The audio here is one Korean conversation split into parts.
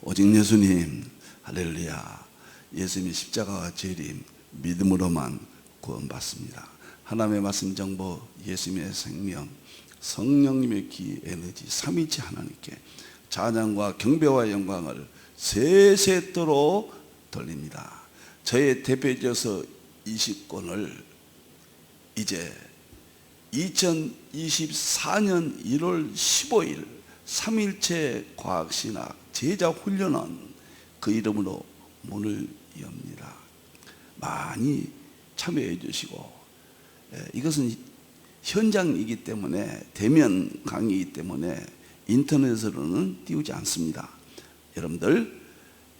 오직 예수님, 할렐루야. 예수님의 십자가와 재림, 믿음으로만 구원받습니다. 하나님의 말씀 정보, 예수님의 생명, 성령님의 기 에너지, 삼위일체 하나님께 찬양과 경배와 영광을 세세토록 돌립니다. 저의 대표적서 20권을 이제 2024년 1월 15일 삼위일체 과학신학 제자훈련원 그 이름으로 문을 엽니다. 많이 참여해 주시고, 이것은 현장이기 때문에, 대면 강의이기 때문에 인터넷으로는 띄우지 않습니다. 여러분들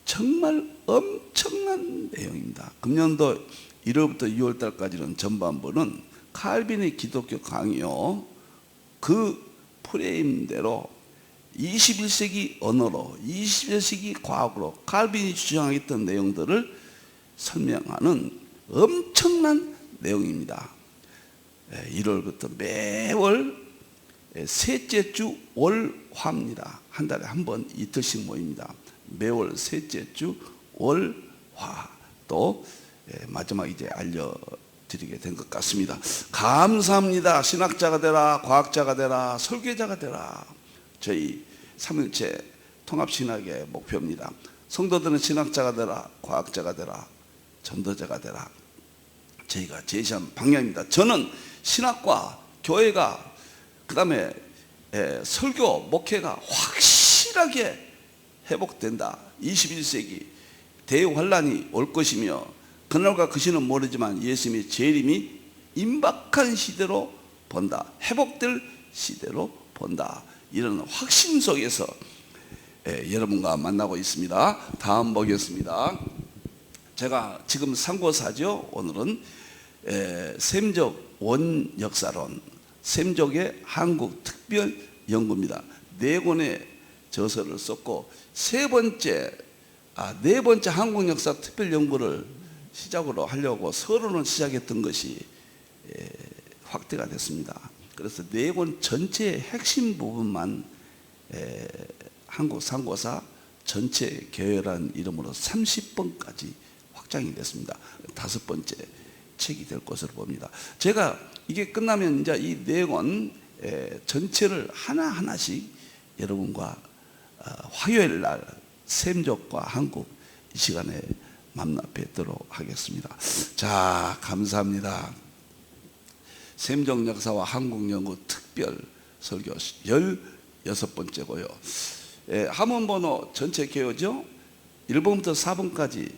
정말 엄청난 내용입니다. 금년도 1월부터 6월달까지는 전반부는 칼빈의 기독교 강의요, 그 프레임대로 21세기 언어로 21세기 과학으로 칼빈이 주장했던 내용들을 설명하는 엄청난 내용입니다. 1월부터 매월 셋째 주 월화입니다. 한 달에 한 번 이틀씩 모입니다. 매월 셋째 주 월화. 또 마지막 이제 알려드리게 된 것 같습니다. 감사합니다. 신학자가 되라, 과학자가 되라, 설계자가 되라. 저희 삼위일체 통합신학의 목표입니다. 성도들은 신학자가 되라, 과학자가 되라, 전도자가 되라. 저희가 제시한 방향입니다. 저는 신학과 교회가, 그 다음에 설교, 목회가 확실하게 회복된다. 21세기 대환란이 올 것이며, 그날과 그 시는 모르지만 예수님의 재림이 임박한 시대로 본다. 회복될 시대로 본다. 이런 확신 속에서 여러분과 만나고 있습니다. 다음 보겠습니다. 제가 지금 상고사죠. 오늘은 셈족 원역사론, 셈족의 한국 특별 연구입니다. 4권의 저서를 썼고, 네 번째 한국 역사 특별 연구를 시작으로 하려고 서론을 시작했던 것이 확대가 됐습니다. 그래서 4권 전체의 핵심 부분만 한국 상고사 전체 계열한 이름으로 30번까지 확장이 됐습니다. 5번째 책이 될 것으로 봅니다. 제가 이게 끝나면 이제 이 4권 전체를 하나하나씩 여러분과 화요일 날 셈족과 한국 이 시간에 만나 뵙도록 하겠습니다. 자, 감사합니다. 셈족 역사와 한국 연구 특별 설교 16번째고요. 함원번호 전체 개요죠. 1번부터 4번까지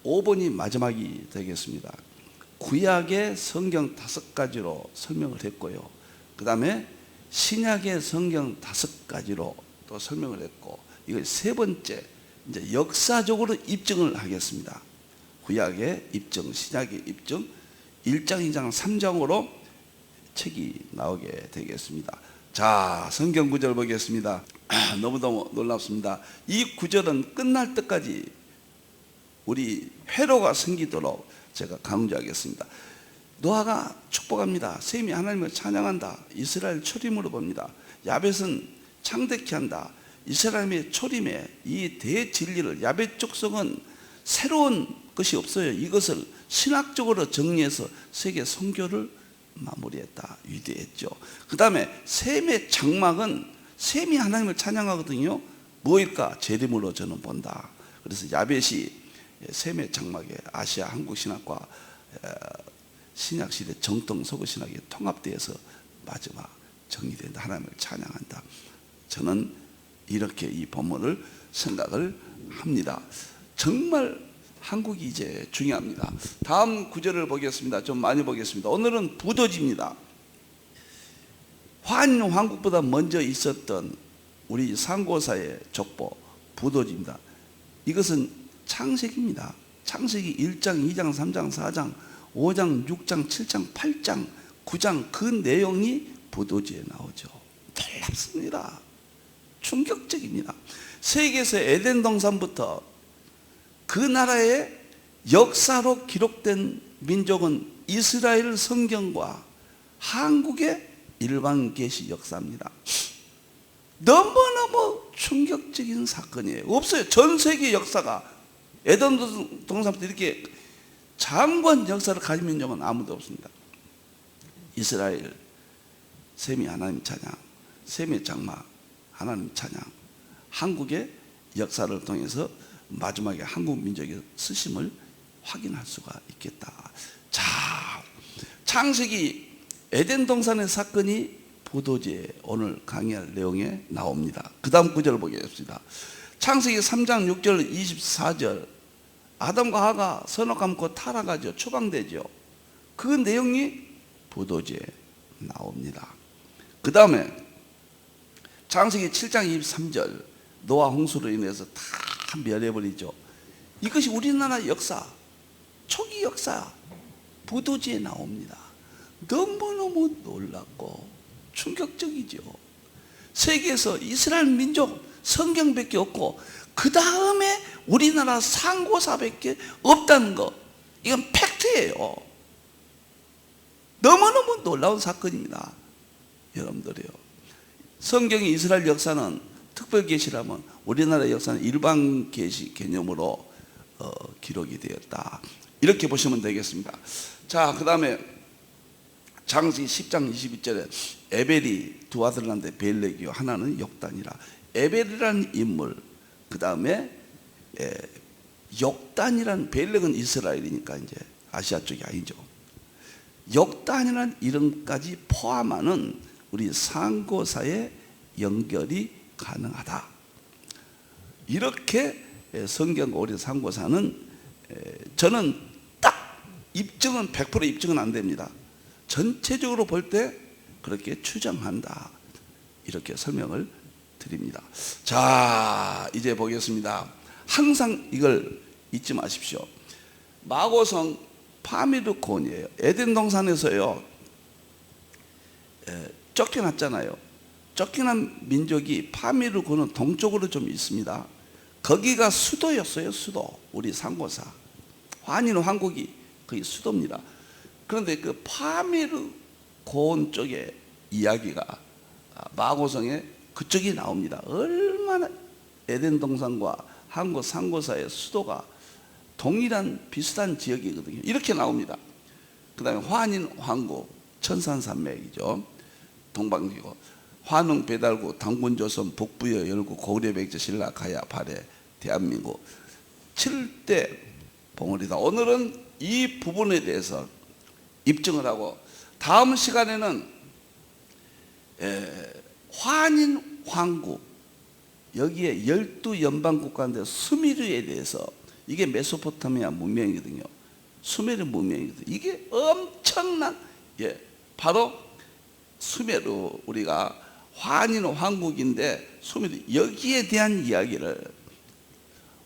5번이 마지막이 되겠습니다. 구약의 성경 5가지로 설명을 했고요. 그 다음에 신약의 성경 5가지로 또 설명을 했고, 이걸 3번째 이제 역사적으로 입증을 하겠습니다. 구약의 입증, 신약의 입증, 1장, 2장, 3장으로 책이 나오게 되겠습니다. 자, 성경 구절 보겠습니다. 너무너무 놀랍습니다. 이 구절은 끝날 때까지 우리 회로가 생기도록 제가 강조하겠습니다. 노아가 축복합니다. 셈이 하나님을 찬양한다. 이스라엘 초림으로 봅니다. 야벳은 창대케 한다. 이스라엘의 초림에 이 대진리를, 야벳 족속은 새로운 것이 없어요. 이것을 신학적으로 정리해서 세계 선교를 마무리했다. 위대했죠. 그 다음에 셈의 장막은, 셈이 하나님을 찬양하거든요. 뭐일까? 재림으로 저는 본다. 그래서 야벳이 셈의 장막에 아시아 한국 신학과 신약시대 정통 서구 신학이 통합되어서 마지막 정리된다. 하나님을 찬양한다. 저는 이렇게 이 본문을 생각을 합니다. 정말 한국이 이제 중요합니다. 다음 구절을 보겠습니다. 좀 많이 보겠습니다. 오늘은 부도지입니다. 환국보다 먼저 있었던 우리 상고사의 족보 부도지입니다. 이것은 창세기입니다. 창세기 1장, 2장, 3장, 4장, 5장, 6장, 7장, 8장, 9장 그 내용이 부도지에 나오죠. 놀랍습니다. 충격적입니다. 세계에서 에덴 동산부터 그 나라의 역사로 기록된 민족은 이스라엘 성경과 한국의 일반 계시 역사입니다. 너무너무 충격적인 사건이에요. 없어요. 전 세계 역사가 에덴 동산부터 이렇게 장관 역사를 가진 민족은 아무도 없습니다. 이스라엘 셈이 하나님 찬양, 셈의 장마 하나님 찬양, 한국의 역사를 통해서 마지막에 한국 민족의 쓰심을 확인할 수가 있겠다. 자, 창세기 에덴 동산의 사건이 보도지에 오늘 강의할 내용에 나옵니다. 그 다음 구절을 보겠습니다. 창세기 3장 6절 24절, 아담과 하가 선을 감고 타락하죠. 추방되죠. 그 내용이 보도지에 나옵니다. 그 다음에 창세기 7장 23절, 노아 홍수로 인해서 다 멸해버리죠. 이것이 우리나라 역사, 초기 역사 보도지에 나옵니다. 너무너무 놀랍고 충격적이죠. 세계에서 이스라엘 민족 성경밖에 없고 그 다음에 우리나라 상고사밖에 없다는 거, 이건 팩트예요. 너무너무 놀라운 사건입니다. 여러분들이요, 성경의 이스라엘 역사는 특별 계시라면 우리나라 역사는 일반 계시 개념으로 기록이 되었다, 이렇게 보시면 되겠습니다. 자, 그 다음에 창세기 10장 22절에 에벨이 두 아들 낳는데 벨렉이요 하나는 욕단이라. 에벨이라는 인물, 그 다음에 욕단이라는, 벨렉은 이스라엘이니까 이제 아시아 쪽이 아니죠. 욕단이라는 이름까지 포함하는 우리 상고사의 연결이 가능하다. 이렇게 성경과 우리 상고사는, 저는 딱 입증은 100% 입증은 안 됩니다. 전체적으로 볼 때 그렇게 추정한다, 이렇게 설명을 드립니다. 자, 이제 보겠습니다. 항상 이걸 잊지 마십시오. 마고성 파미르콘이에요. 에덴 동산에서요 쫓겨났잖아요. 쫓겨난 민족이 파미르콘은 동쪽으로 좀 있습니다. 거기가 수도였어요. 수도. 우리 상고사 환인 왕국이 거기 수도입니다. 그런데 그 파미르콘 쪽의 이야기가 마고성에 그쪽이 나옵니다. 얼마나 에덴 동산과 한국 상고사의 수도가 동일한 비슷한 지역이거든요. 이렇게 나옵니다. 그 다음에 환인 왕국, 천산산맥이죠. 동방지고, 환웅 배달구, 당군조선, 북부여 열구, 고구려 백제 신라 가야 발해 대한민국 7대 봉헌이다. 오늘은 이 부분에 대해서 입증을 하고, 다음 시간에는 환인 왕국, 여기에 12연방 국가인데 수메르에 대해서, 이게 메소포타미아 문명이거든요. 수메르 문명이거든요. 이게 엄청난, 바로 수메르, 우리가 환인 왕국인데 수메르, 여기에 대한 이야기를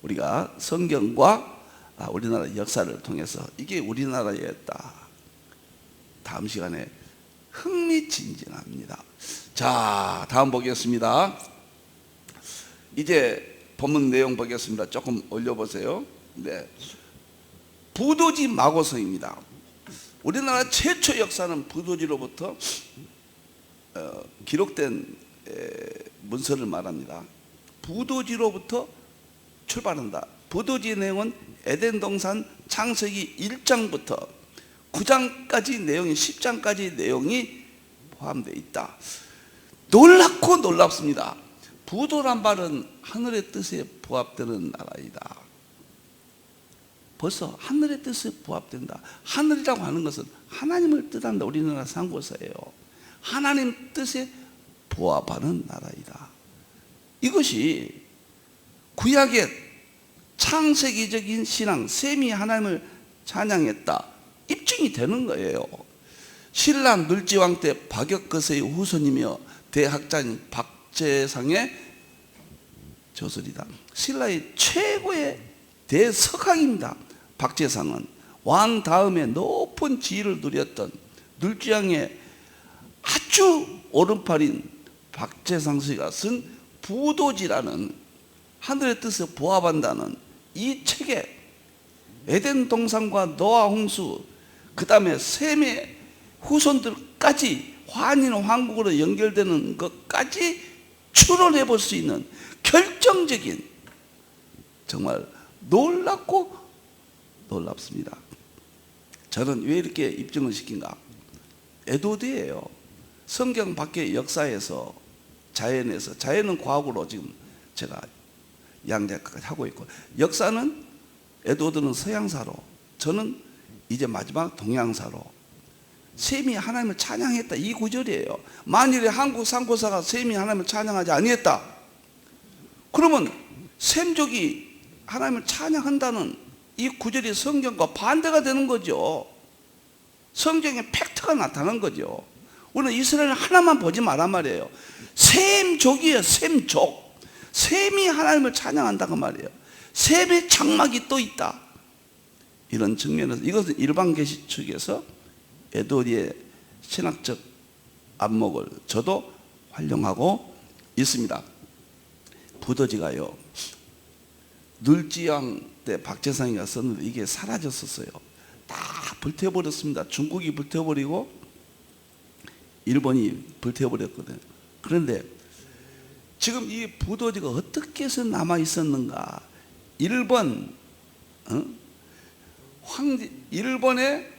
우리가 성경과 우리나라 역사를 통해서 이게 우리나라였다. 다음 시간에 흥미진진합니다. 자, 다음 보겠습니다. 이제 본문 내용 보겠습니다. 조금 올려보세요. 네, 부도지 마고성입니다. 우리나라 최초 역사는 부도지로부터 기록된 문서를 말합니다. 부도지로부터 출발한다. 부도지의 내용은 에덴 동산 창세기 1장부터 9장까지 내용이, 10장까지 내용이 포함되어 있다. 놀랍고 놀랍습니다. 부도란 말은 하늘의 뜻에 부합되는 나라이다. 벌써 하늘의 뜻에 부합된다. 하늘이라고 하는 것은 하나님을 뜻한다. 우리나라 상고사예요. 하나님 뜻에 부합하는 나라이다. 이것이 구약의 창세기적인 신앙, 셈이 하나님을 찬양했다, 입증이 되는 거예요. 신라 눌지왕 때 박역거세의 후손이며 대학자인 박재상의 저술이다. 신라의 최고의 대석학입니다. 박재상은 왕 다음에 높은 지위를 누렸던 눌지왕의 아주 오른팔인 박재상 씨가 쓴 부도지라는, 하늘의 뜻에 부합한다는 이 책에 에덴 동산과 노아 홍수, 그 다음에 셈의 후손들까지 환인 왕국으로 연결되는 것까지 추론해 볼 수 있는 결정적인, 정말 놀랍고 놀랍습니다. 저는 왜 이렇게 입증을 시킨가? 에도드예요. 성경 밖의 역사에서, 자연에서, 자연은 과학으로 지금 제가 양자까지 하고 있고, 역사는 에도드는 서양사로, 저는 이제 마지막 동양사로, 셈이 하나님을 찬양했다, 이 구절이에요. 만일에 한국 선교사가 셈이 하나님을 찬양하지 아니했다, 그러면 셈족이 하나님을 찬양한다는 이 구절이 성경과 반대가 되는 거죠. 성경에 팩트가 나타난 거죠. 우리는 이스라엘 하나만 보지 말란 말이에요. 셈족이에요. 셈족. 셈이 하나님을 찬양한다고 말이에요. 셈의 장막이 또 있다. 이런 측면에서 이것은 일반 계시 측에서 에도드의 신학적 안목을 저도 활용하고 있습니다. 부더지가요, 늘지왕 때 박재상이가 썼는데 이게 사라졌었어요. 다 불태워버렸습니다. 중국이 불태워버리고 일본이 불태워버렸거든요. 그런데 지금 이 부더지가 어떻게 해서 남아있었는가? 일본에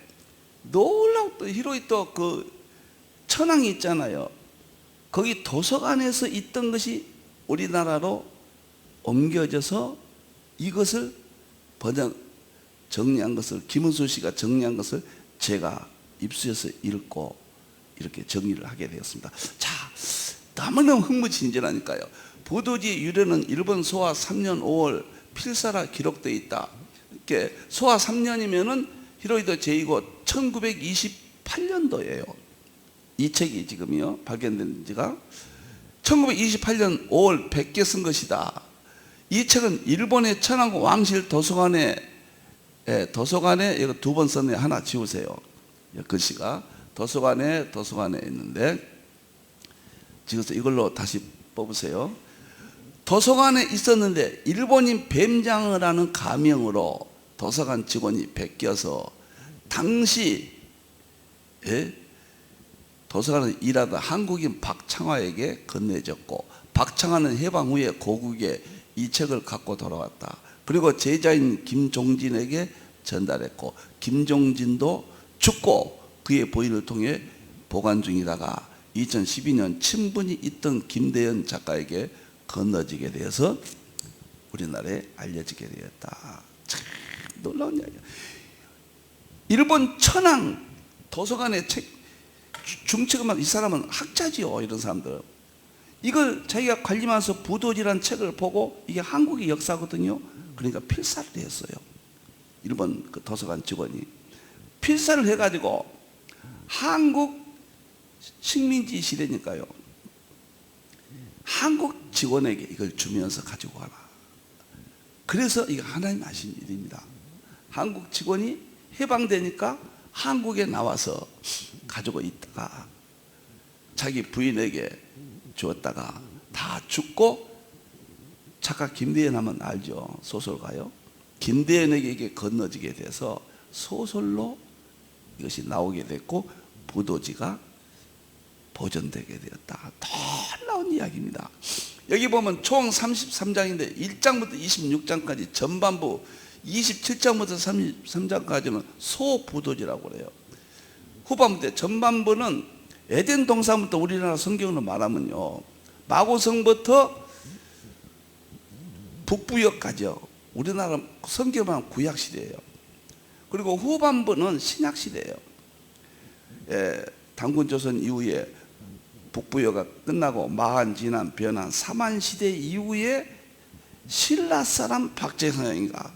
놀라운 히로히토 그 천황이 있잖아요. 거기 도서관에서 있던 것이 우리나라로 옮겨져서 이것을 정리한 것을, 김은수 씨가 정리한 것을 제가 입수해서 읽고 이렇게 정리를 하게 되었습니다. 자, 너무너무 흥미진진하니까요. 부더지의 유래는 일본 소화 3년 5월 필사라 기록되어 있다. 이렇게 소화 3년이면은 히로히토 제2고 1928년도예요. 이 책이 지금요 발견된 지가 1928년 5월 100개 쓴 것이다. 이 책은 일본의 천황 왕실 도서관에 이거 두 번 썼네. 하나 지우세요. 글씨가 도서관에 있는데, 지금서 이걸로 다시 뽑으세요. 도서관에 있었는데 일본인 뱀장을 하는 가명으로 도서관 직원이 베껴서 당시 도서관에 일하던 한국인 박창화에게 건네졌고, 박창화는 해방 후에 고국에 이 책을 갖고 돌아왔다. 그리고 제자인 김종진에게 전달했고, 김종진도 죽고 그의 부인을 통해 보관 중이다가 2012년 친분이 있던 김대현 작가에게 건너지게 되어서 우리나라에 알려지게 되었다. 참 놀라운 이야기야. 일본 천황 도서관의 책 중책만, 이 사람은 학자지요. 이런 사람들 이걸 자기가 관리하면서 부도지라는 책을 보고, 이게 한국의 역사거든요. 그러니까 필사를 했어요. 일본 그 도서관 직원이 필사를 해가지고 한국 식민지 시대니까요, 한국 직원에게 이걸 주면서 가지고 가라. 그래서 이거 하나님 하신 일입니다. 한국 직원이 해방되니까 한국에 나와서 가지고 있다가 자기 부인에게 주었다가 다 죽고, 작가 김대현 하면 알죠? 소설가요. 김대현에게 이게 건너지게 돼서 소설로 이것이 나오게 됐고 부도지가 보존되게 되었다. 놀라운 이야기입니다. 여기 보면 총 33장인데 1장부터 26장까지 전반부, 27장부터 33장까지는 소부도지라고 그래요. 후반부 때 전반부는 에덴 동산부터 우리나라 성경으로 말하면요, 마고성부터 북부역까지요. 우리나라 성경만 구약시대예요. 그리고 후반부는 신약시대예요. 단군조선 이후에 북부여가 끝나고 마한, 진한, 변한, 사만시대 이후에 신라 사람 박재상인가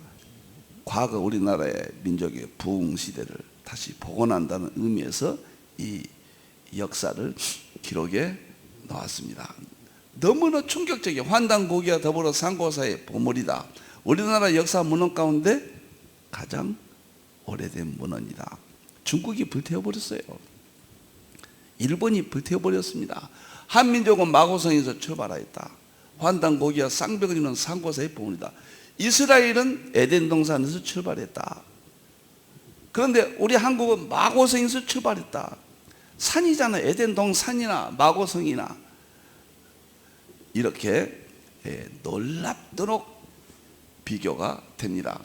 과거 우리나라의 민족의 부흥시대를 다시 복원한다는 의미에서 이 역사를 기록에 넣었습니다. 너무나 충격적이에요. 환단고기와 더불어 상고사의 보물이다. 우리나라 역사 문헌 가운데 가장 오래된 문헌이다. 중국이 불태워버렸어요. 일본이 불태워버렸습니다. 한민족은 마고성에서 출발하였다. 환단고기와 쌍벽이는 상고사의 보물이다. 이스라엘은 에덴 동산에서 출발했다. 그런데 우리 한국은 마고성에서 출발했다. 산이잖아요. 에덴 동산이나 마고성이나 이렇게 놀랍도록 비교가 됩니다.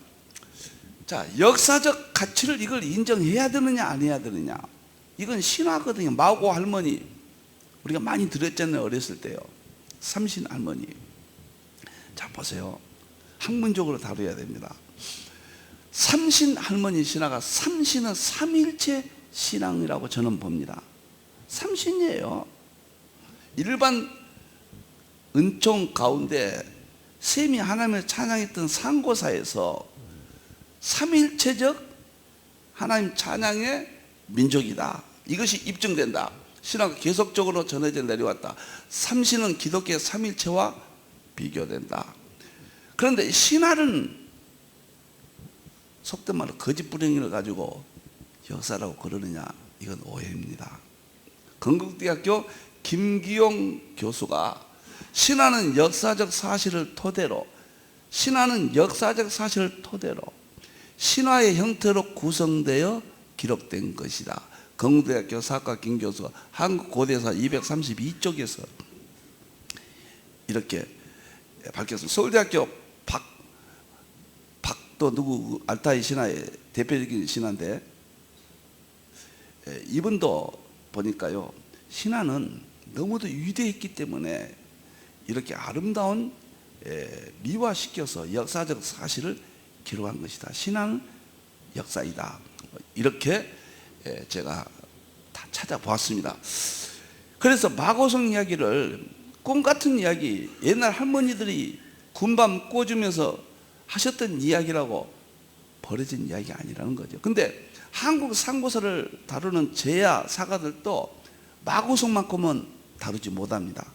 자, 역사적 가치를 이걸 인정해야 되느냐 안 해야 되느냐, 이건 신화거든요. 마고 할머니 우리가 많이 들었잖아요, 어렸을 때요. 삼신 할머니. 자, 보세요. 학문적으로 다뤄야 됩니다. 삼신 할머니 신화가, 삼신은 삼일체 신앙이라고 저는 봅니다. 삼신이에요. 일반 은총 가운데 셈이 하나님을 찬양했던 상고사에서 삼일체적 하나님 찬양의 민족이다, 이것이 입증된다. 신화가 계속적으로 전해져 내려왔다. 삼신은 기독교의 삼일체와 비교된다. 그런데 신화는 속된 말로 거짓부렁이를 가지고 역사라고 그러느냐, 이건 오해입니다. 건국대학교 김기용 교수가 신화는 역사적 사실을 토대로, 신화는 역사적 사실을 토대로 신화의 형태로 구성되어 기록된 것이다. 건국대학교 사학과 김 교수가 한국고대사 232쪽에서 이렇게 밝혔습니다. 서울대학교 박도 누구 알타이 신화의 대표적인 신화인데, 이분도 보니까요, 신화는 너무도 위대했기 때문에 이렇게 아름다운 미화시켜서 역사적 사실을 기록한 것이다. 신화는 역사이다. 이렇게 제가 다 찾아보았습니다. 그래서 마고성 이야기를 꿈같은 이야기, 옛날 할머니들이 군밤 꽂으면서 하셨던 이야기라고 버려진 이야기가 아니라는 거죠. 근데 한국 상고서를 다루는 제야 사가들도 마고성만큼은 다루지 못합니다.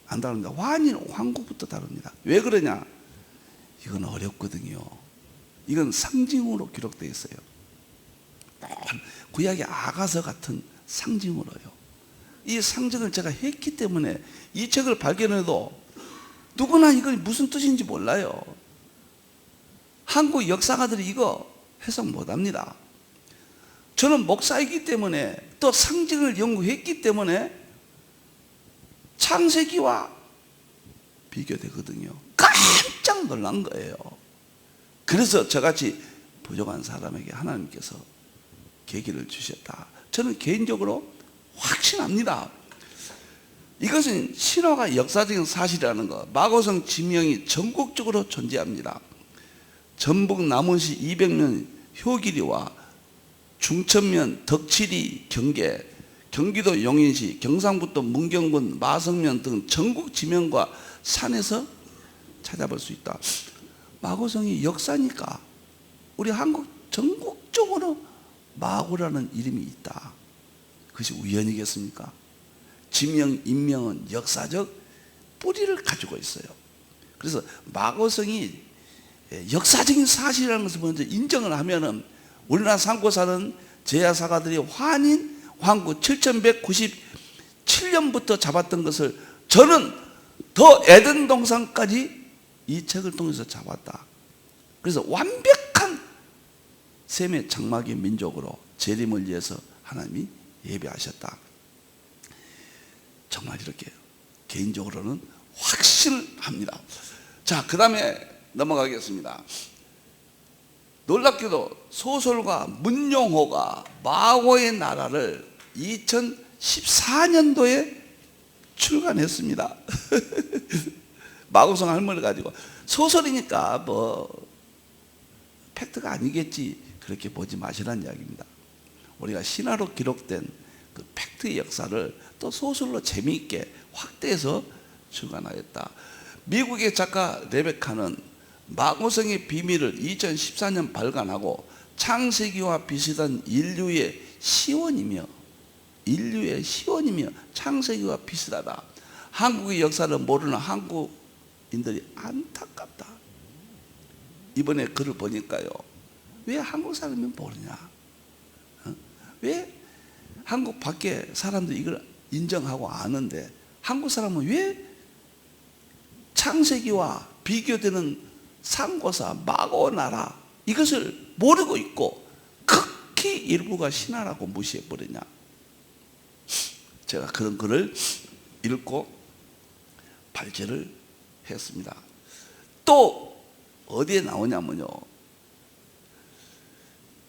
안 다룹니다. 환인 황구부터 다룹니다. 왜 그러냐? 이건 어렵거든요. 이건 상징으로 기록되어 있어요. 구약의 아가서 같은 상징으로요. 이 상징을 제가 했기 때문에 이 책을 발견해도 누구나 이걸 무슨 뜻인지 몰라요. 한국 역사가들이 이거 해석 못합니다. 저는 목사이기 때문에, 또 상징을 연구했기 때문에 창세기와 비교되거든요. 깜짝 놀란 거예요. 그래서 저같이 부족한 사람에게 하나님께서 계기를 주셨다. 저는 개인적으로 확신합니다. 이것은 신화가 역사적인 사실이라는 것. 마고성 지명이 전국적으로 존재합니다. 전북 남원시 200면 효길이와 중천면 덕칠이 경계, 경기도 용인시, 경상북도 문경군 마성면 등 전국 지명과 산에서 찾아볼 수 있다. 마고성이 역사니까 우리 한국 전국적으로 마고라는 이름이 있다. 그것이 우연이겠습니까? 지명, 인명은 역사적 뿌리를 가지고 있어요. 그래서 마고성이 역사적인 사실이라는 것을 먼저 인정을 하면은 우리나라 상고사는 제야사가들이 환인 황구 7197년부터 잡았던 것을 저는 더 에덴 동산까지 이 책을 통해서 잡았다. 그래서 완벽한 셈의 장막의 민족으로 재림을 위해서 하나님이 예배하셨다. 정말 이렇게 개인적으로는 확신을 합니다. 자, 그 다음에 넘어가겠습니다. 놀랍게도 소설가 문용호가 마고의 나라를 2014년도에 출간했습니다. 마고성 할머니를 가지고. 소설이니까 뭐 팩트가 아니겠지, 그렇게 보지 마시라는 이야기입니다. 우리가 신화로 기록된 그 팩트의 역사를 또 소설로 재미있게 확대해서 출간하였다. 미국의 작가 레베카는 마고성의 비밀을 2014년 발간하고 창세기와 비슷한 인류의 시원이며 창세기와 비슷하다. 한국의 역사를 모르는 한국인들이 안타깝다. 이번에 글을 보니까요, 왜 한국 사람이 모르냐? 왜 한국 밖에 사람들이 이걸 인정하고 아는데 한국 사람은 왜 창세기와 비교되는 상고사, 마고 나라 이것을 모르고 있고 극히 일부가 신화라고 무시해버리냐? 제가 그런 글을 읽고 발제를 했습니다. 또 어디에 나오냐면요,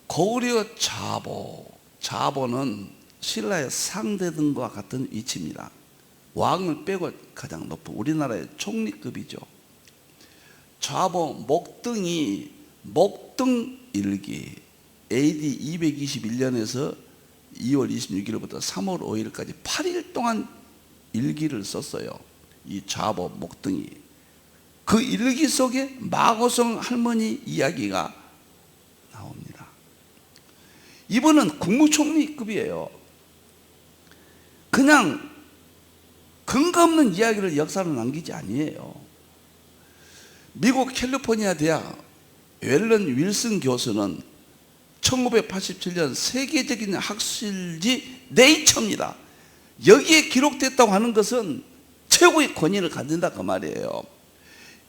고구려 자보, 자보는 신라의 상대등과 같은 위치입니다. 왕을 빼고 가장 높은 우리나라의 총리급이죠. 좌보 목등이 목등일기 AD 221년에서 2월 26일부터 3월 5일까지 8일 동안 일기를 썼어요. 이 좌보 목등이. 그 일기 속에 마고성 할머니 이야기가 나옵니다. 이분은 국무총리급이에요. 그냥 근거 없는 이야기를 역사로 남기지 아니에요. 미국 캘리포니아 대학 웰런 윌슨 교수는 1987년 세계적인 학술지 네이처입니다. 여기에 기록됐다고 하는 것은 최고의 권위를 갖는다 그 말이에요.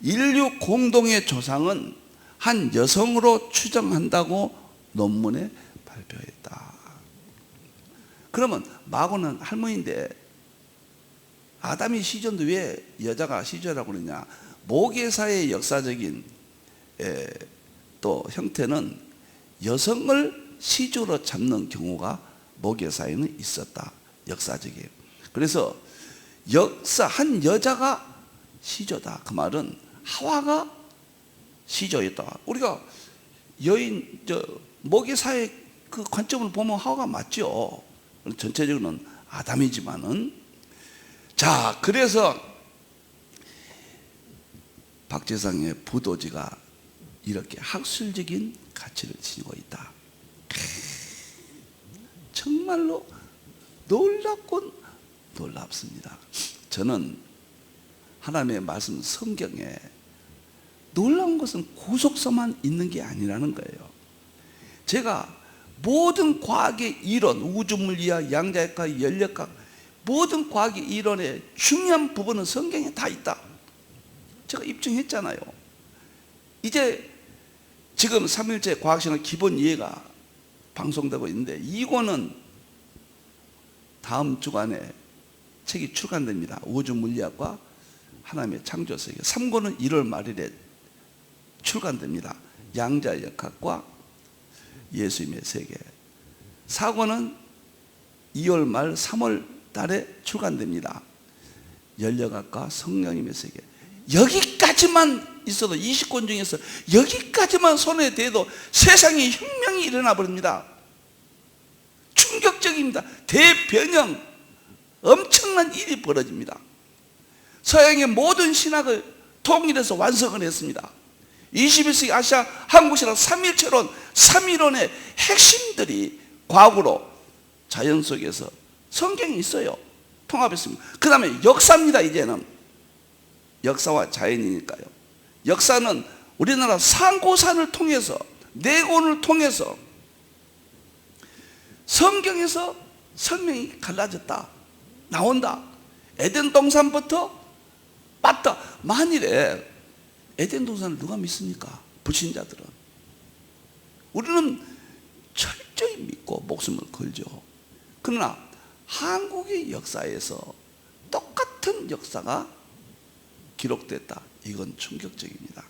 인류 공동의 조상은 한 여성으로 추정한다고 논문에 발표했다. 그러면 마고는 할머니인데 아담이 시조인데 왜 여자가 시조라고 그러냐? 모계사의 역사적인 또 형태는 여성을 시조로 잡는 경우가 모계사에는 있었다. 역사적이에요. 그래서 한 여자가 시조다. 그 말은 하와가 시조였다. 우리가 여인 모계사의 그 관점을 보면 하와가 맞죠. 전체적으로는 아담이지만은. 자, 그래서 박재상의 부도지가 이렇게 학술적인 가치를 지니고 있다. 정말로 놀랍군 놀랍습니다. 저는 하나님의 말씀 성경에 놀라운 것은 구속서만 있는 게 아니라는 거예요. 제가 모든 과학의 이론, 우주물리학, 양자역학, 연력학, 모든 과학의 이론의 중요한 부분은 성경에 다 있다. 제가 입증했잖아요. 이제 지금 3일째 과학시간 기본 이해가 방송되고 있는데 2권은 다음 주간에 책이 출간됩니다. 우주물리학과 하나님의 창조세계. 3권은 1월 말일에 출간됩니다. 양자역학과 예수님의 세계. 4권은 2월 말 3월 달에 출간됩니다. 연력학과 성령님의 세계. 여기까지만 있어도 20권 중에서 여기까지만 손에 대도 세상에 혁명이 일어나 버립니다. 충격적입니다. 대변형 엄청난 일이 벌어집니다. 서양의 모든 신학을 통일해서 완성을 했습니다. 21세기 아시아 한국신학 3일체론 3일론의 핵심들이 과학으로 자연 속에서 성경에 있어요. 통합했습니다. 그 다음에 역사입니다. 이제는 역사와 자연이니까요. 역사는 우리나라 상고산을 통해서 내권을 통해서 성경에서 설명이 갈라졌다. 나온다. 에덴 동산부터 맞다. 만일에 에덴 동산을 누가 믿습니까? 불신자들은. 우리는 철저히 믿고 목숨을 걸죠. 그러나 한국의 역사에서 똑같은 역사가 기록됐다. 이건 충격적입니다.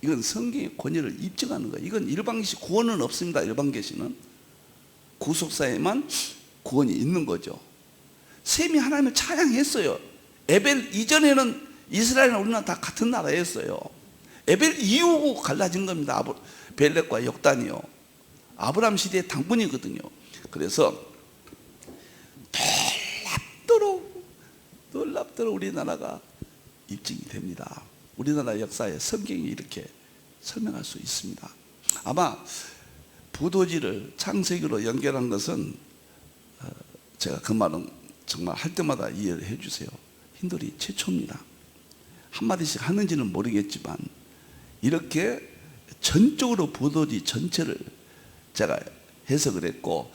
이건 성경의 권위를 입증하는 거예요. 이건 일반계시 구원은 없습니다. 일반계시는 구속사에만 구원이 있는 거죠. 셈이 하나님을 찬양했어요. 에벨 이전에는 이스라엘이나 우리나라 다 같은 나라였어요. 에벨 이후고 갈라진 겁니다. 벨렉과 역단이요. 아브라함 시대의 당분이거든요. 그래서 놀랍도록 우리나라가 입증이 됩니다. 우리나라 역사에 성경이 이렇게 설명할 수 있습니다. 아마 부도지를 창세기로 연결한 것은 제가 그 말은 정말 할 때마다 이해를 해주세요. 힌두리 최초입니다. 한마디씩 하는지는 모르겠지만 이렇게 전적으로 부도지 전체를 제가 해석을 했고,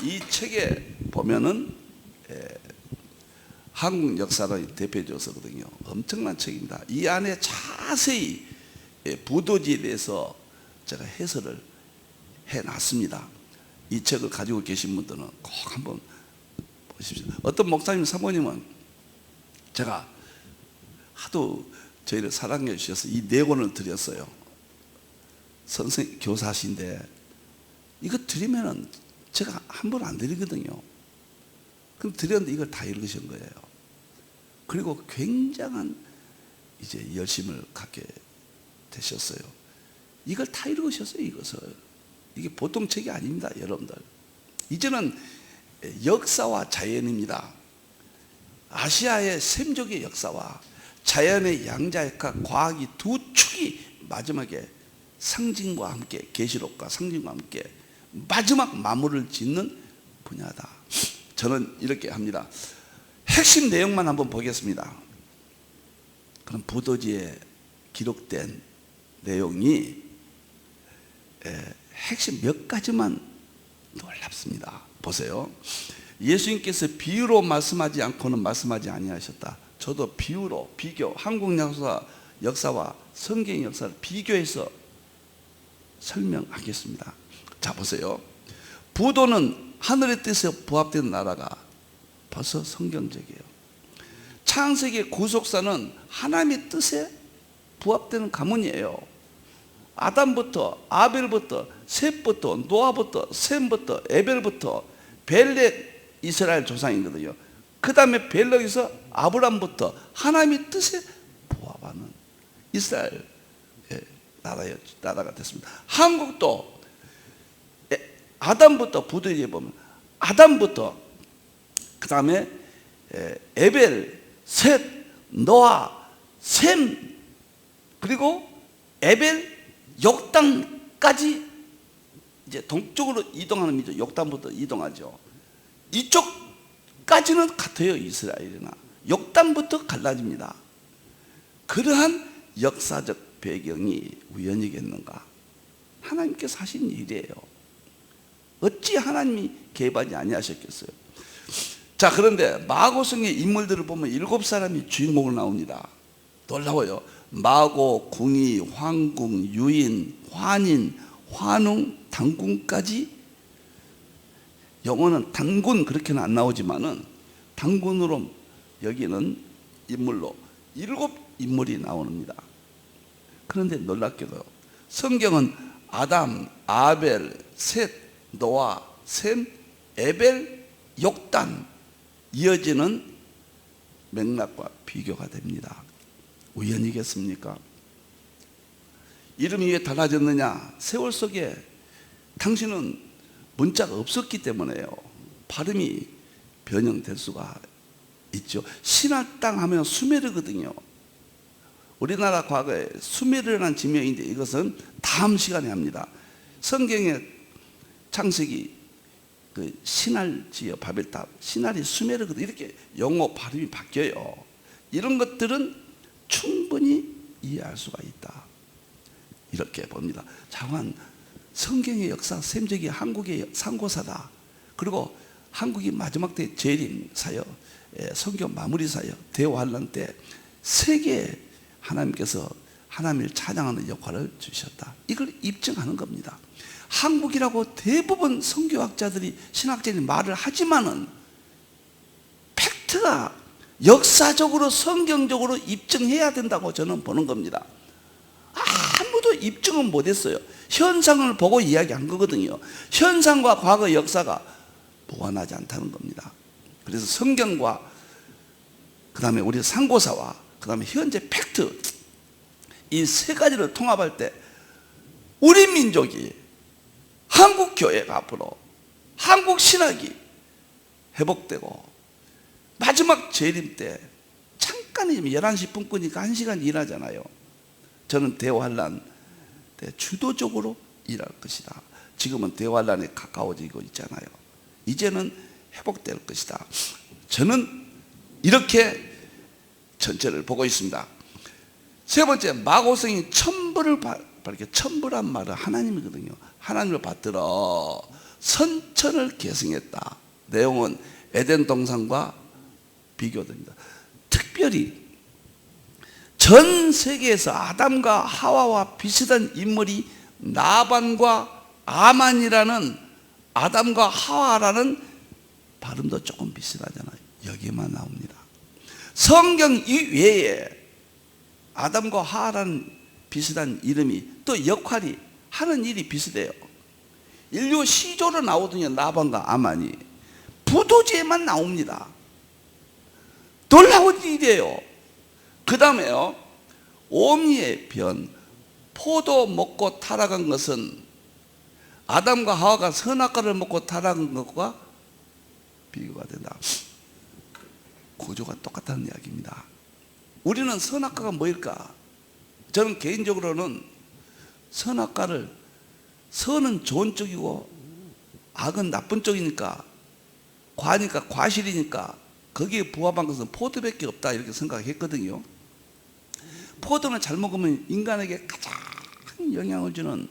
이 책에 보면은 한국 역사의 대표조서거든요. 엄청난 책입니다. 이 안에 자세히 부도지에 대해서 제가 해설을 해놨습니다. 이 책을 가지고 계신 분들은 꼭 한번 보십시오. 어떤 목사님 사모님은 제가 하도 저희를 사랑해 주셔서 이 네 권을 드렸어요. 선생 교사신데 이거 드리면은 제가 한 번 안 드리거든요. 그럼 드렸는데 이걸 다 읽으신 거예요. 그리고 굉장한 이제 열심을 갖게 되셨어요. 이걸 다 읽으셨어요. 이것을. 이게 보통 책이 아닙니다, 여러분들. 이제는 역사와 자연입니다. 아시아의 샘족의 역사와 자연의 양자역학, 과학이 두 축이 마지막에 상징과 함께, 계시록과 상징과 함께 마지막 마무리를 짓는 분야다. 저는 이렇게 합니다. 핵심 내용만 한번 보겠습니다. 그럼 부도지에 기록된 내용이 핵심 몇 가지만 놀랍습니다. 보세요. 예수님께서 비유로 말씀하지 않고는 말씀하지 아니하셨다. 저도 비유로, 비교, 한국 역사와 성경 역사를 비교해서 설명하겠습니다. 자, 보세요. 부도는 하늘의 뜻에 부합된 나라가 벌써 성경적이에요. 창세기의 구속사는 하나님의 뜻에 부합되는 가문이에요. 아담부터, 아벨부터, 셋부터, 노아부터, 셈부터, 에벨부터 벨렉 이스라엘 조상이거든요. 그 다음에 벨렉에서 아브람부터 하나님의 뜻에 부합하는 이스라엘 나라가 됐습니다. 한국도 아담부터, 부도에 보면 아담부터, 그 다음에 에벨, 셋, 노아, 셈, 그리고 에벨, 욕단까지 이제 동쪽으로 이동하는 민족, 욕단부터 이동하죠. 이쪽까지는 같아요. 이스라엘이나 욕단부터 갈라집니다. 그러한 역사적 배경이 우연이겠는가? 하나님께서 하신 일이에요. 어찌 하나님이 개입하지 아니하셨겠어요? 자, 그런데 마고성의 인물들을 보면 7사람이 주인공으로 나옵니다. 놀라워요. 마고, 궁이, 황궁, 유인, 환인, 환웅, 당군까지. 영어는 당군 그렇게는 안 나오지만은 당군으로 여기는 인물로 7인물이 나옵니다. 그런데 놀랍게도 성경은 아담, 아벨, 셋, 노아, 셈, 에벨, 욕단 이어지는 맥락과 비교가 됩니다. 우연이겠습니까? 이름이 왜 달라졌느냐? 세월 속에 당신은 문자가 없었기 때문에요. 발음이 변형될 수가 있죠. 신할 땅 하면 수메르거든요. 우리나라 과거에 수메르라는 지명인데 이것은 다음 시간에 합니다. 성경의 창세기 그 신할 지역 바벨탑, 신할이 수메르거든요. 이렇게 영어 발음이 바뀌어요. 이런 것들은 충분히 이해할 수가 있다. 이렇게 봅니다. 장관, 성경의 역사, 셈적이 한국의 상고사다. 그리고 한국이 마지막 때 재림 사역, 성경 마무리 사역, 대환란 때 세계에 하나님께서 하나님을 찬양하는 역할을 주셨다. 이걸 입증하는 겁니다. 한국이라고 대부분 선교학자들이, 신학자들이 말을 하지만은 팩트가 역사적으로 성경적으로 입증해야 된다고 저는 보는 겁니다. 아무도 입증은 못했어요. 현상을 보고 이야기한 거거든요. 현상과 과거 역사가 무관하지 않다는 겁니다. 그래서 성경과 그 다음에 우리 상고사와 그 다음에 현재 팩트, 이 세 가지를 통합할 때 우리 민족이, 한국 교회가 앞으로, 한국 신학이 회복되고 마지막 재림 때 잠깐이면 11시 분권이니까 1시간 일하잖아요. 저는 대환란 때 주도적으로 일할 것이다. 지금은 대환란에 가까워지고 있잖아요. 이제는 회복될 것이다. 저는 이렇게 전체를 보고 있습니다. 세 번째, 마고성이 첨부를 이렇게 첨부란 말은 하나님이거든요. 하나님을 받들어 선천을 계승했다. 내용은 에덴 동산과 비교됩니다. 특별히 전 세계에서 아담과 하와와 비슷한 인물이 나반과 아만이라는, 아담과 하와라는 발음도 조금 비슷하잖아요. 여기만 나옵니다. 성경 이외에 아담과 하와라는 비슷한 이름이 또 역할이 하는 일이 비슷해요. 인류 시조로 나오더니 라반과 아만이 부도지에만 나옵니다. 놀라운 일이에요. 그 다음에요, 오미의 변, 포도 먹고 타락한 것은 아담과 하와가 선악과를 먹고 타락한 것과 비교가 된다. 구조가 똑같다는 이야기입니다. 우리는 선악과가 뭐일까? 저는 개인적으로는 선악과를, 선은 좋은 쪽이고 악은 나쁜 쪽이니까, 과니까 과실이니까 거기에 부합한 것은 포도밖에 없다 이렇게 생각했거든요. 포도는 잘 먹으면 인간에게 가장 영향을 주는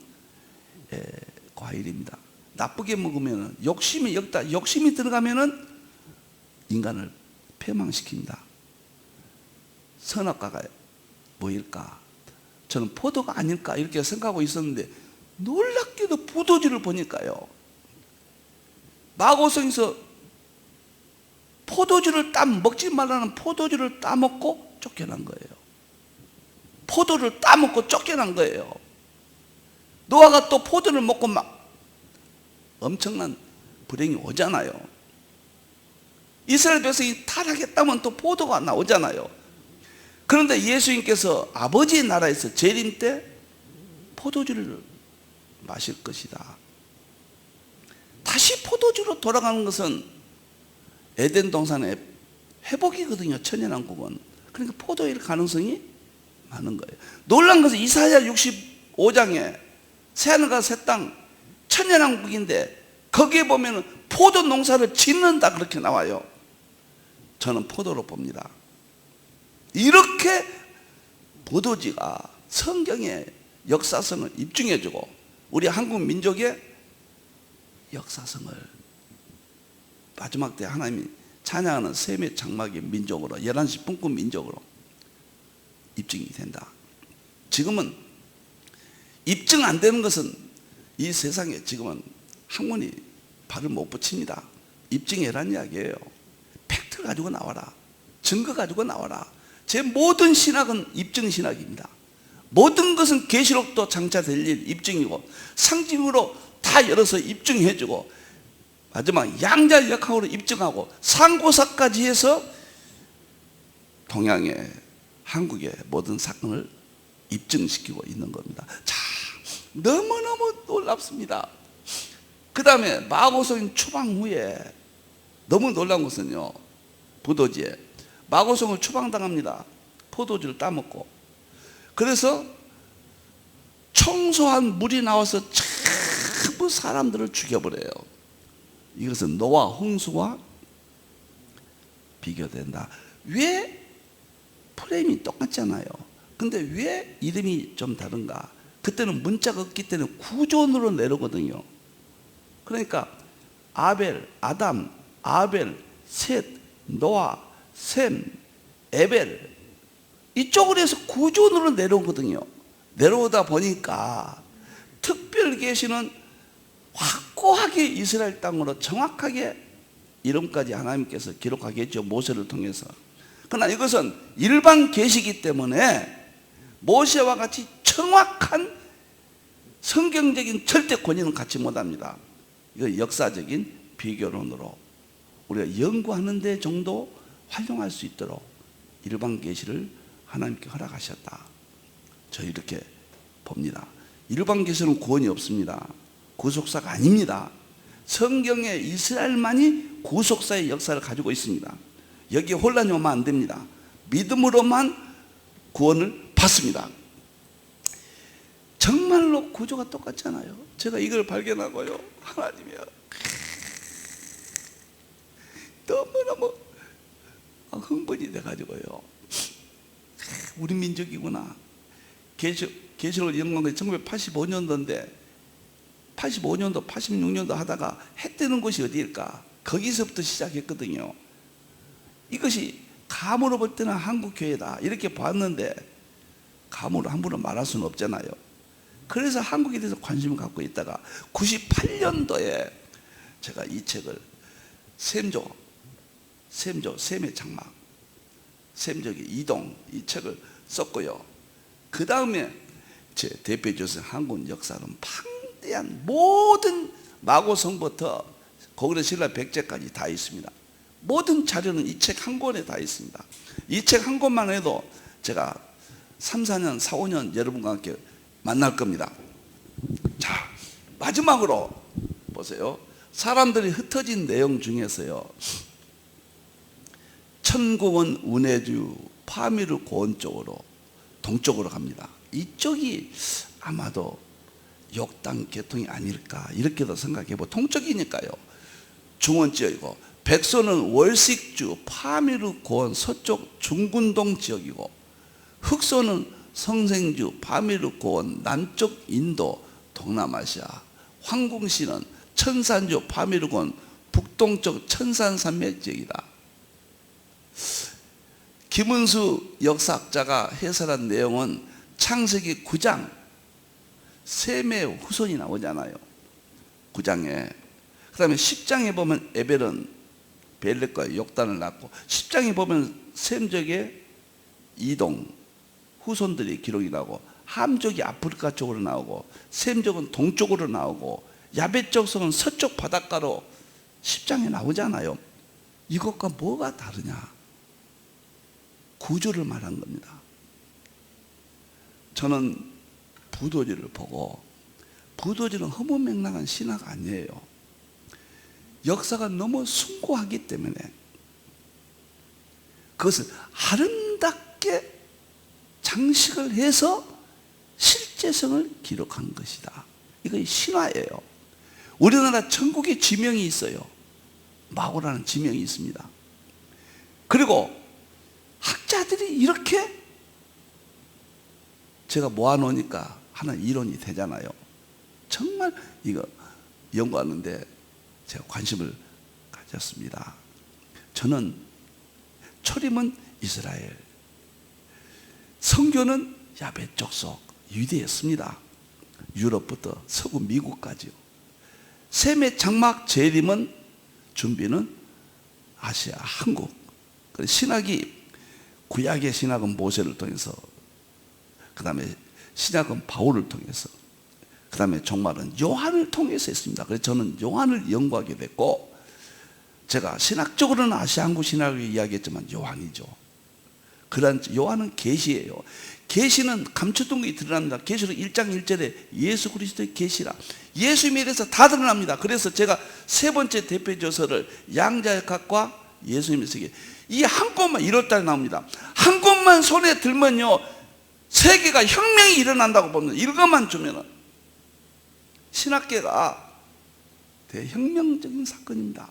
과일입니다. 나쁘게 먹으면 욕심이 들어가면은 인간을 패망시킵니다. 선악과가 뭐일까? 저는 포도가 아닐까 이렇게 생각하고 있었는데 놀랍게도 포도주를 보니까요, 마고성에서 포도주를 먹지 말라는 포도주를 따먹고 쫓겨난 거예요. 포도를 따먹고 쫓겨난 거예요. 노아가 또 포도를 먹고 막 엄청난 불행이 오잖아요. 이스라엘 백성이 타락했다면 또 포도가 나오잖아요. 그런데 예수님께서 아버지의 나라에서 재림 때 포도주를 마실 것이다. 다시 포도주로 돌아가는 것은 에덴 동산의 회복이거든요. 천연왕국은. 그러니까 포도일 가능성이 많은 거예요. 놀란 것은 이사야 65장에 새하늘과 새 땅 천연왕국인데 거기에 보면 포도 농사를 짓는다 그렇게 나와요. 저는 포도로 봅니다. 이렇게 포도지가 성경의 역사성을 입증해주고 우리 한국 민족의 역사성을 마지막 때 하나님이 찬양하는 셈의 장막의 민족으로, 11시 품꾼 민족으로 입증이 된다. 지금은 입증 안 되는 것은 이 세상에 지금은 학문이 발을 못 붙입니다. 입증해란 이야기예요. 팩트 가지고 나와라. 증거 가지고 나와라. 제 모든 신학은 입증 신학입니다. 모든 것은 계시록도 장차될 일 입증이고 상징으로 다 열어서 입증해주고 마지막 양자역학으로 입증하고 상고사까지 해서 동양의 한국의 모든 사건을 입증시키고 있는 겁니다. 자, 너무너무 놀랍습니다. 그 다음에 마고성 추방 후에 너무 놀라운 것은요, 부도지에 마고성을 추방당합니다. 포도주를 따먹고. 그래서 청소한 물이 나와서 전부 사람들을 죽여버려요. 이것은 노아 홍수와 비교된다. 왜 프레임이 똑같잖아요. 근데 왜 이름이 좀 다른가? 그때는 문자가 없기 때문에 구존으로 내려오거든요. 그러니까 아벨, 아담, 아벨, 셋, 노아, 셈, 에벨 이쪽으로 해서 구존으로 내려오거든요. 내려오다 보니까 특별 계시는 확고하게 이스라엘 땅으로 정확하게 이름까지 하나님께서 기록하겠죠. 모세를 통해서. 그러나 이것은 일반 계시이기 때문에 모세와 같이 정확한 성경적인 절대 권위는 갖지 못합니다. 이거 역사적인 비교론으로 우리가 연구하는 데 정도 활용할 수 있도록 일반 계시를 하나님께 허락하셨다. 저 이렇게 봅니다. 일반 계시는 구원이 없습니다. 구속사가 아닙니다. 성경에 이스라엘만이 구속사의 역사를 가지고 있습니다. 여기에 혼란이 오면 안 됩니다. 믿음으로만 구원을 받습니다. 정말로 구조가 똑같잖아요. 제가 이걸 발견하고요, 하나님이요, 너무너무 흥분이 돼가지고요, 우리 민족이구나. 계시록을 연구한 게 1985년도인데 85년도, 86년도 하다가 해 뜨는 곳이 어디일까? 거기서부터 시작했거든요. 이것이 감으로 볼 때는 한국교회다 이렇게 봤는데 감으로 함부로 말할 수는 없잖아요. 그래서 한국에 대해서 관심을 갖고 있다가 98년도에 제가 이 책을 셈의 장막, 셈적의 이동 이 책을 썼고요. 그 다음에 제 대표적인 한국 역사는 방대한 모든 마고성부터 고구려신라 백제까지 다 있습니다. 모든 자료는 이 책 한 권에 다 있습니다. 이 책 한 권만 해도 제가 3, 4년, 4, 5년 여러분과 함께 만날 겁니다. 자, 마지막으로 보세요. 사람들이 흩어진 내용 중에서요, 천국은 운해주 파미르 고원 쪽으로 동쪽으로 갑니다. 이쪽이 아마도 욕당 계통이 아닐까 이렇게도 생각해보고, 동쪽이니까요. 중원 지역이고, 백소는 월식주 파미르 고원 서쪽 중군동 지역이고, 흑소는 성생주 파미르 고원 남쪽 인도 동남아시아, 황궁시는 천산주 파미르 고원 북동쪽 천산산맥 지역이다. 김은수 역사학자가 해설한 내용은 창세기 9장 셈의 후손이 나오잖아요. 9장에. 그 다음에 10장에 보면 에벨은 벨렉과 욕단을 낳고, 10장에 보면 셈족의 이동 후손들이 기록이 나오고, 함족이 아프리카 쪽으로 나오고, 셈족은 동쪽으로 나오고, 야벳 족속은 서쪽 바닷가로 10장에 나오잖아요. 이것과 뭐가 다르냐? 구조를 말한 겁니다. 저는 부도지를 보고, 부도지는 허무맹랑한 신화가 아니에요. 역사가 너무 숭고하기 때문에 그것을 아름답게 장식을 해서 실제성을 기록한 것이다. 이거 신화예요. 우리나라 전국에 지명이 있어요. 마고라는 지명이 있습니다. 그리고 학자들이 이렇게 제가 모아놓으니까 하나 이론이 되잖아요. 정말 이거 연구하는데 제가 관심을 가졌습니다. 저는 초림은 이스라엘, 성교는 야벳 족속 유대였습니다. 유럽부터 서구 미국까지요. 셈의 장막 재림은 준비는 아시아, 한국. 신학이, 구약의 신학은 모세를 통해서, 그 다음에 신약은 바울을 통해서, 그 다음에 종말은 요한을 통해서 했습니다. 그래서 저는 요한을 연구하게 됐고, 제가 신학적으로는 아시아 한국 신학을 이야기했지만 요한이죠. 그런 요한은 계시예요. 계시는 감춰둔 것이 드러납니다. 계시록 1장 1절에 예수 그리스도의 계시라, 예수님에 대해서 다 드러납니다. 그래서 제가 세 번째 대표조서를 양자의 각과 예수님의 세계, 이 한 권만 1월달에 나옵니다. 한 권만 손에 들면요, 세계가 혁명이 일어난다고 봅니다. 이것만 주면은 신학계가 대혁명적인 사건입니다.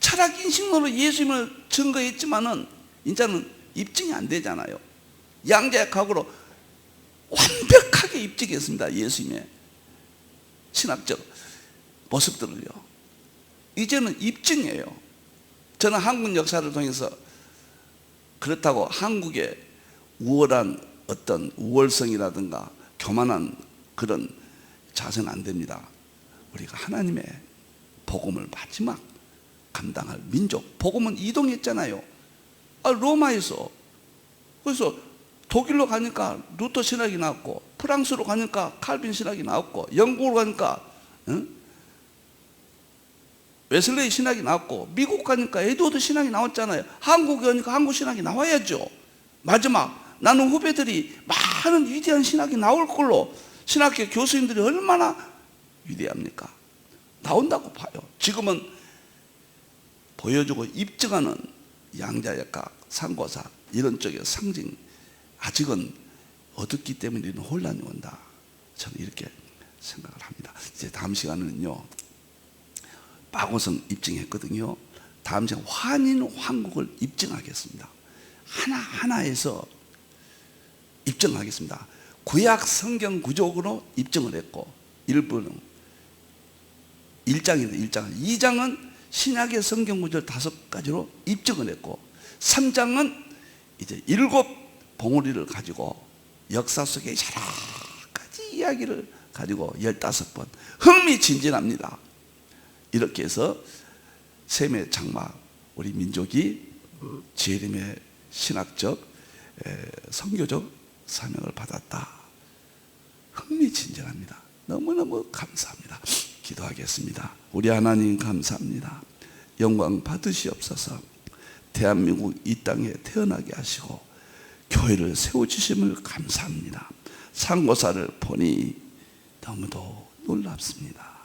철학 인식론으로 예수님을 증거했지만은 이제는 입증이 안 되잖아요. 양자의 각으로 완벽하게 입증했습니다. 예수님의 신학적 모습들을요. 이제는 입증이에요. 저는 한국 역사를 통해서 그렇다고 한국의 우월한 어떤 우월성이라든가 교만한 그런 자세는 안 됩니다. 우리가 하나님의 복음을 마지막 감당할 민족, 복음은 이동했잖아요. 로마에서, 그래서 독일로 가니까 루터 신학이 나왔고, 프랑스로 가니까 칼빈 신학이 나왔고, 영국으로 가니까 웨슬레이 신학이 나왔고, 미국 가니까 에드워드 신학이 나왔잖아요. 한국에 오니까 한국 신학이 나와야죠. 마지막 나는 후배들이 많은 위대한 신학이 나올 걸로, 신학교 교수님들이 얼마나 위대합니까? 나온다고 봐요. 지금은 보여주고 입증하는 양자의 각, 상고사 이런 쪽의 상징, 아직은 어둡기 때문에 이런 혼란이 온다. 저는 이렇게 생각을 합니다. 이제 다음 시간에는요, 마고성 입증했거든요. 다음 시간 환인 황국을 입증하겠습니다. 하나하나에서 입증하겠습니다. 구약 성경 구조로 입증을 했고, 일부는 1장인데 2장은 신약의 성경 구조를 5가지로 입증을 했고, 3장은 이제 7 봉우리를 가지고 역사 속의 여러 가지 이야기를 가지고 15번 흥미진진합니다. 이렇게 해서 셈의 장막, 우리 민족이 재림의 신학적, 성교적 사명을 받았다. 흥미진진합니다. 너무너무 감사합니다. 기도하겠습니다. 우리 하나님 감사합니다. 영광 받으시옵소서. 대한민국 이 땅에 태어나게 하시고 교회를 세워주심을 감사합니다. 상고사를 보니 너무도 놀랍습니다.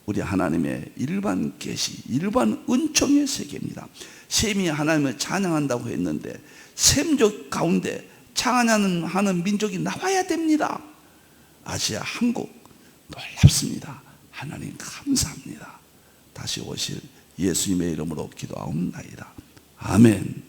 우리 하나님의 일반 계시, 일반 은총의 세계입니다. 셈이 하나님을 찬양한다고 했는데 셈족 가운데 찬양하는 민족이 나와야 됩니다. 아시아 한국 놀랍습니다. 하나님 감사합니다. 다시 오실 예수님의 이름으로 기도하옵나이다. 아멘.